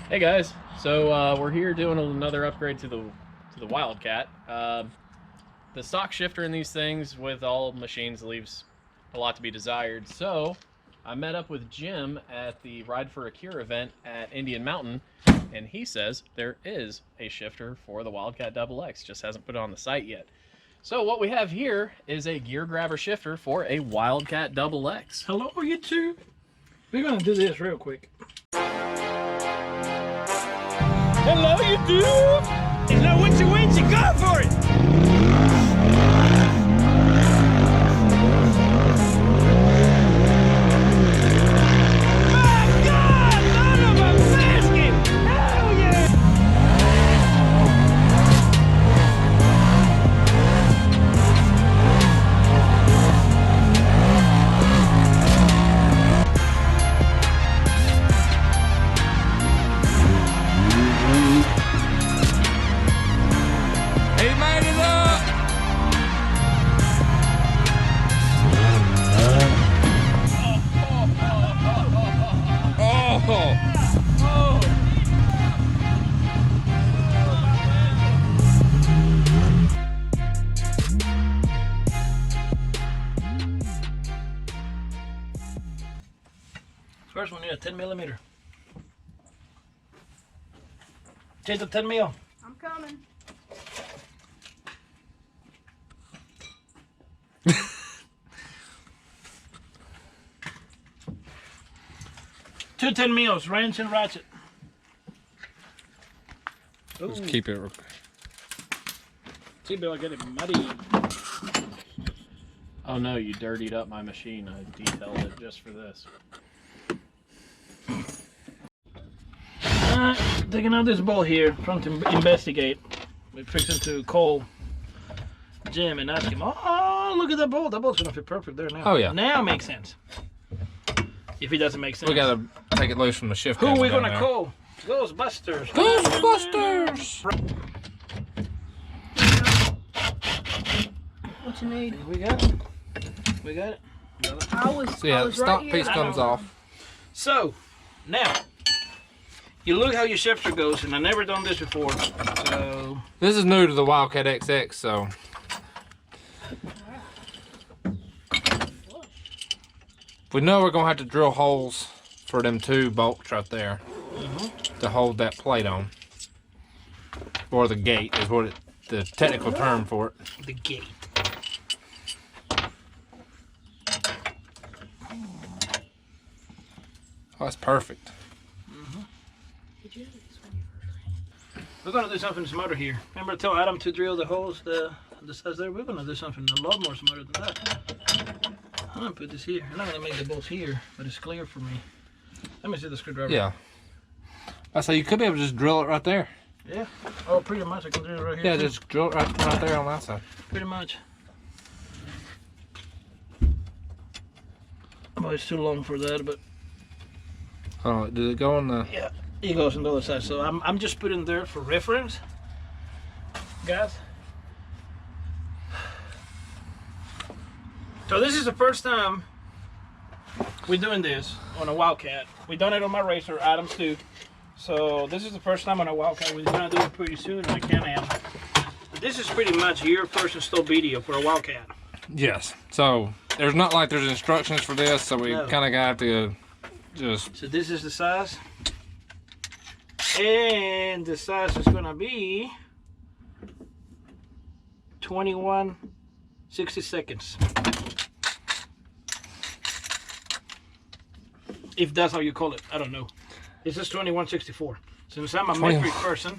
Hey guys, so we're here doing another upgrade to the Wildcat. The stock shifter in these things with all machines leaves a lot to be desired. So I met up with Jim at the Ride for a Cure event at Indian Mountain, and he says there is a shifter for the Wildcat XX, just hasn't put it on the site yet. So what we have here is a gear grabber shifter for a Wildcat XX. Hello YouTube. We're gonna do this real quick. Hello YouTube. You know what you win, you go for it. First one, need a 10mm. Change the 10 mil. I'm coming. Two 10 mils, wrench and ratchet. Just keep it. See, Bill, I get it muddy. Oh no, you dirtied up my machine. I detailed it just for this. Taking out this bolt here, trying to investigate. We're fixing to call Jim and ask him, oh, look at that bolt. That bolt's gonna fit perfect there now. Oh, yeah. Now it makes sense. If it doesn't make sense. We gotta take it loose from the shift. Who are we gonna call? Ghostbusters. Ghostbusters! What you need? We got it. We got it. So yeah, I the was stock right piece here. comes off. So, now, you look how your shifter goes, and I've never done this before. So, This is new to the Wildcat XX, so. We know we're gonna have to drill holes for them two bolts right there to hold that plate on. Or the gate is what the technical term for it. the gate. Oh, that's perfect. We're gonna do something smarter here. Remember, tell Adam to drill the holes, the size there. We're gonna do something a lot more smarter than that. I'm gonna put this here. I'm not gonna make the bolts here, but it's clear for me. Let me see the screwdriver. Yeah. I say you could be able to just drill it right there. Yeah. Oh, pretty much. I can drill it right here. Yeah, too. just drill it right there on that side. Pretty much. Oh, it's too long for that, but Oh, did it go on the? yeah, it goes on the other side. So I'm just putting there for reference, guys. So this is the first time we're doing this on a Wildcat. We done it on my racer, Adams too. So this is the first time on a Wildcat. We're gonna do it pretty soon. I can't am. But this is pretty much your first install video for a Wildcat. Yes. So there's not like there's instructions for this, so we No. kind of got to just. So this is the size. And the size is gonna be 21/62. If that's how you call it, I don't know. This is 21/64. Since I'm a metric person,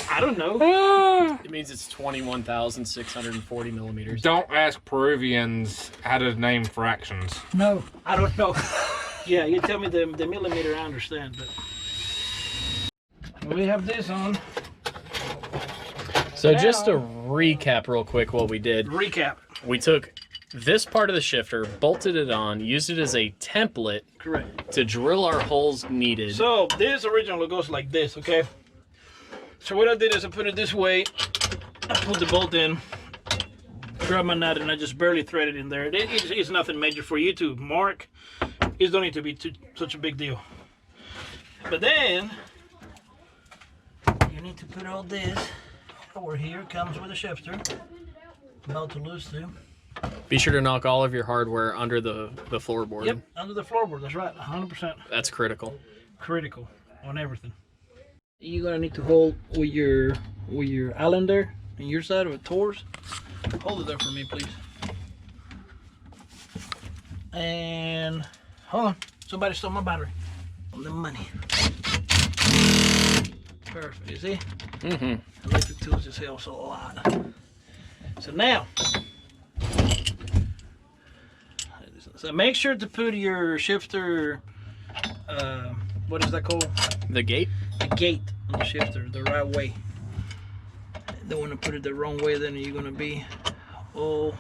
I don't know. It means it's 21,640 millimeters. Don't ask Peruvians how to name fractions. No, I don't know. Yeah, you tell me the millimeter, I understand, but we have this on. So just to recap real quick what we did. Recap. We took this part of the shifter, bolted it on, used it as a template Correct. to drill our holes needed. So this originally goes like this, okay? So what I did is I put it this way, I put the bolt in, grab my nut, and I just barely thread it in there. It's nothing major for you to mark it don't need to be such a big deal. But then you need to put all this over here. Comes with a shifter. About to lose too. Be sure to knock all of your hardware under the floorboard. Yep, under the floorboard. That's right, 100%. That's critical. Critical on everything. You're gonna need to hold with your Allen there on your side with Tor's. Hold it there for me, please. And hold on, somebody stole my battery. On the money. Perfect. You see? Mm-hmm. Electric tools just helps a lot. So now. So make sure to put your shifter, what is that called? The gate? The gate on the shifter the right way. Don't want to put it the wrong way, then you're going to be all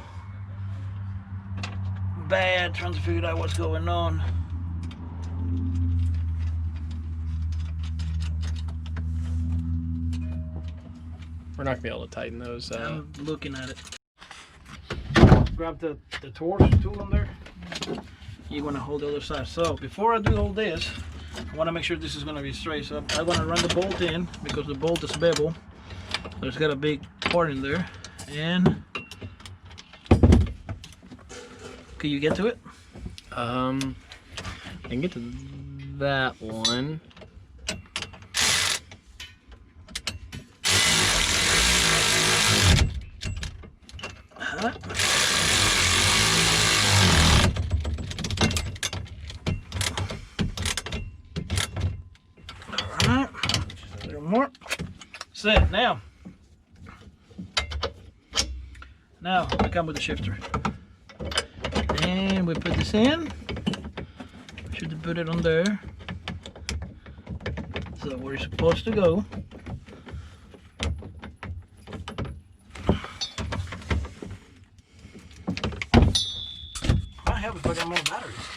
bad trying to figure out what's going on. We're not going to be able to tighten those. I'm looking at it. Grab the torch tool on there. You're going to hold the other side. So before I do all this, I want to make sure this is going to be straight. So I'm going to run the bolt in because the bolt is bevel. So it's got a big part in there. And can you get to it? I can get to that one. Alright, a little more. Set. Now we come with the shifter. And we put this in. Should put it on there. So where it's supposed to go. I have if I got more batteries.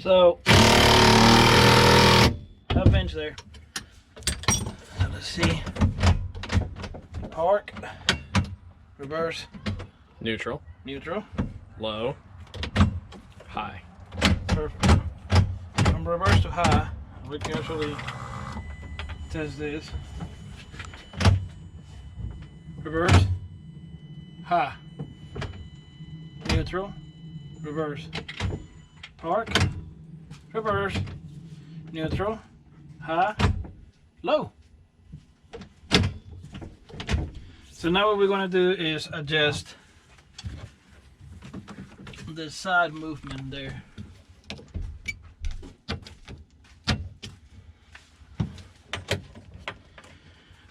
So, half inch there. So let's see. Park, reverse, Neutral, neutral, low, high. perfect. From reverse to high, we can actually test this. Reverse, high, neutral, reverse, park, reverse, neutral, high, low. So now what we're going to do is adjust the side movement there.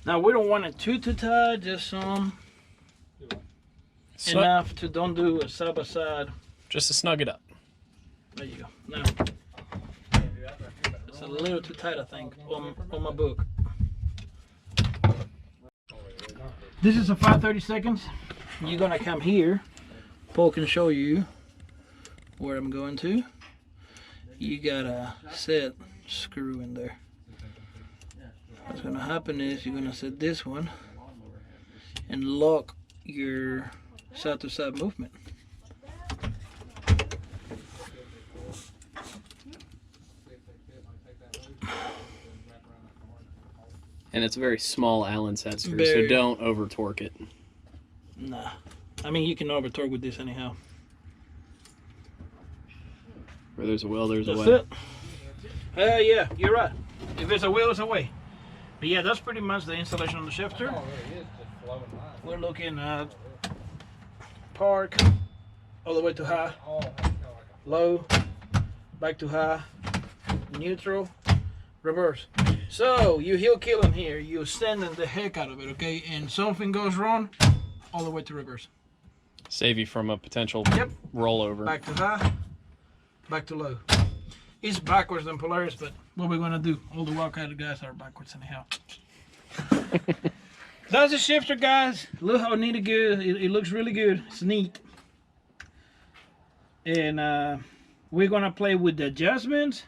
Now we don't want it too tight, just some enough to don't do a side by side. Just to snug it up. There you go. Now it's a little too tight, I think, on my book. This is a 5/30 seconds. You're gonna come here. Paul can show you where I'm going to. You got a set screw in there. What's gonna happen is you're gonna set this one and lock your side to side movement. And it's a very small Allen set screw, so don't over torque it. Nah. I mean, you can over torque with this anyhow. Where there's a will, there's a That's way. it. Yeah, you're right. If it's a will, it's a way. But yeah, that's pretty much the installation on the shifter. We're looking at park, all the way to high, low, back to high, neutral, reverse. So you heel killing here, you're standing the heck out of it, okay? And something goes wrong, all the way to reverse. Save you from a potential rollover. Back to high, back to low. It's backwards than Polaris, but what we're gonna do? All the Wildcat guys are backwards anyhow. That's the shifter, guys. Look how neat and good. It looks really good. It's neat. And we're gonna play with the adjustments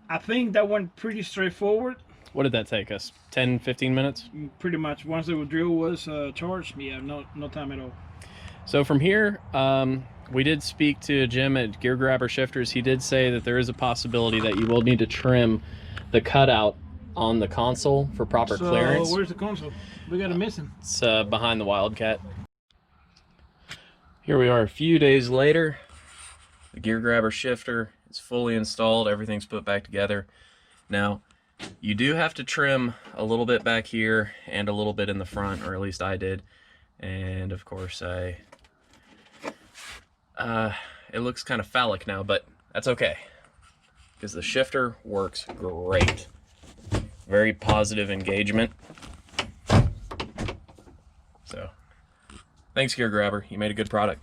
I think that went pretty straightforward. What did that take us? 10, 15 minutes? Pretty much. Once the drill was charged, yeah, no time at all. So from here, we did speak to Jim at Gear Grabber Shifters. He did say that there is a possibility that you will need to trim the cutout on the console for proper clearance. Where's the console? We got it missing. It's behind the Wildcat. Here we are a few days later. The Gear Grabber shifter is fully installed. Everything's put back together. Now, you do have to trim a little bit back here and a little bit in the front, or at least I did. And of course, it looks kind of phallic now, but that's okay, because the shifter works great. Very positive engagement. So, thanks, Gear Grabber. You made a good product.